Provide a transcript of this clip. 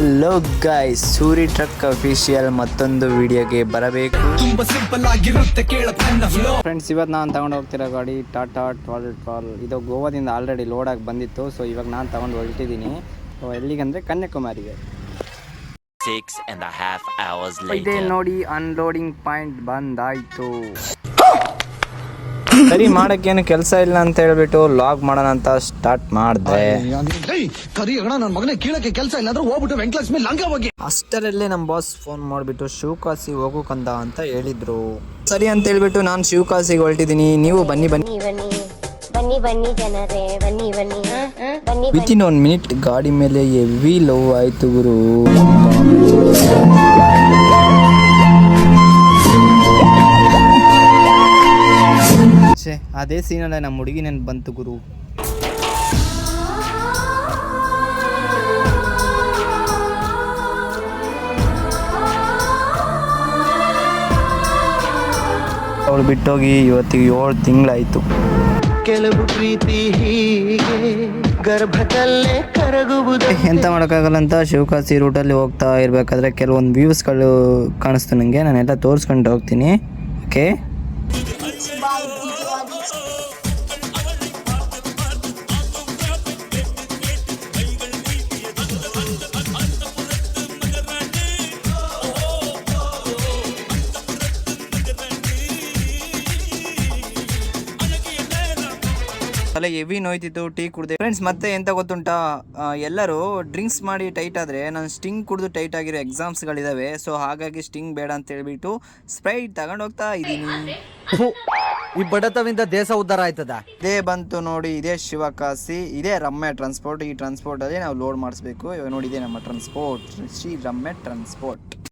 Hello guys, Suri truck official ಮತ್ತೊಂದು ವಿಡಿಯೋಗೆ ಬರಬೇಕು. ಫ್ರೆಂಡ್ಸ್, ಇವತ್ತು ನಾನು ತಗೊಂಡು ಹೋಗ್ತಿರೋ ಗಾಡಿ ಟಾಟಾ 12. ಇದು ಗೋವಾದಿಂದ ಆಲ್ರೆಡಿ ಲೋಡಾಗಿ ಬಂದಿತ್ತು. ಸೊ ಇವಾಗ ನಾನು ತಗೊಂಡು ಹೊರಟಿದ್ದೀನಿ. ಎಲ್ಲಿಗಂದರೆ ಕನ್ಯಾಕುಮಾರಿಗೆ. 6.5 hours ಇದೇ later. ನೋಡಿ, ಅನ್ಲೋಡಿಂಗ್ ಪಾಯಿಂಟ್ ಬಂದಾಯಿತು. ಸರಿ, ಮಾಡೋಕ್ಕೇನು ಕೆಲಸ ಇಲ್ಲ ಅಂತ ಹೇಳ್ಬಿಟ್ಟು ಲಾಗ್ ಮಾಡೋಣ ಅಂತ ಸ್ಟಾರ್ಟ್ ಮಾಡಿದೆ. ಅಷ್ಟರಲ್ಲೇ ನಮ್ಮ ಬಾಸ್ ಫೋನ್ ಮಾಡಿಬಿಟ್ಟು ಶಿವಕಾಸಿ ಹೋಗೋಕಂದ ಅಂತ ಹೇಳಿದ್ರು. ಸರಿ ಅಂತ ಹೇಳ್ಬಿಟ್ಟು ನಾನು ಶಿವಕಾಸಿಗೆ ಹೊರಟಿದ್ದೀನಿ. ನೀವು ಬನ್ನಿ ಬನ್ನಿ ಬನ್ನಿ ಜನರೇ, ಬನ್ನಿ. ವಿತಿನ್ 1 ಮಿನಿಟ್ ಗಾಡಿ ಮೇಲೆ ಹೆವಿ ಲವ್ ಆಯ್ತು ಗುರು. ಅದೇ ಸೀನಲ್ಲ ನಮ್ಮ ಹುಡುಗಿ ನೆನ್ಪು ಬಂತು ಗುರು. ಅವಳು ಬಿಟ್ಟೋಗಿ ಇವತ್ತಿಗೆ 7 ತಿಂಗಳಾಯ್ತು. ಕೆಲವು ಪ್ರೀತಿ ಹೀಗೆ ಗರ್ಭದಲ್ಲೇ ಕರಗುವುದು. ಎಂತ ಮಾಡೋಕ್ಕಾಗಲ್ಲ ಅಂತ ಶಿವಕಾಸಿ ರೂಟಲ್ಲಿ ಹೋಗ್ತಾ ಇರಬೇಕಾದ್ರೆ ಕೆಲವೊಂದು ವ್ಯೂಸ್ಗಳು ಕಾಣಿಸ್ತು ನನಗೆ. ನಾನೆಲ್ಲ ತೋರಿಸ್ಕೊಂಡು ಹೋಗ್ತೀನಿ. ಓಕೆ, ತಲೆ ಹೆವಿ ನೋಯ್ತಿತ್ತು. ಟೀ ಕುಡ್ದೆ. ಫ್ರೆಂಡ್ಸ್, ಮತ್ತೆ ಎಂತ ಗೊತ್ತುಂಟಾ, ಎಲ್ಲರೂ ಡ್ರಿಂಕ್ಸ್ ಮಾಡಿ ಟೈಟ್ ಆದರೆ ನಾನು ಸ್ಟಿಂಗ್ ಕುಡಿದು ಟೈಟ್ ಆಗಿರೋ ಎಕ್ಸಾಮ್ಸ್ಗಳಿದ್ದಾವೆ. ಸೊ ಹಾಗಾಗಿ ಸ್ಟಿಂಗ್ ಬೇಡ ಅಂತ ಹೇಳ್ಬಿಟ್ಟು ಸ್ಪ್ರೈಟ್ ತಗೊಂಡು ಹೋಗ್ತಾ ಇದ್ದೀನಿ. ಈ ಬಡತವಿಂದ ದೇಶ ಉದ್ಧಾರ ಆಯ್ತದ. ಇದೇ ಬಂತು ನೋಡಿ, ಇದೇ ಶಿವಕಾಸಿ, ಇದೇ ರಮ್ಯ ಟ್ರಾನ್ಸ್ಪೋರ್ಟ್. ಈ ಟ್ರಾನ್ಸ್ಪೋರ್ಟಲ್ಲಿ ನಾವು ಲೋಡ್ ಮಾಡಿಸ್ಬೇಕು. ಇವಾಗ ನೋಡಿ, ಇದೇ ನಮ್ಮ ಟ್ರಾನ್ಸ್ಪೋರ್ಟ್, ಶ್ರೀ ರಮ್ಯ ಟ್ರಾನ್ಸ್ಪೋರ್ಟ್.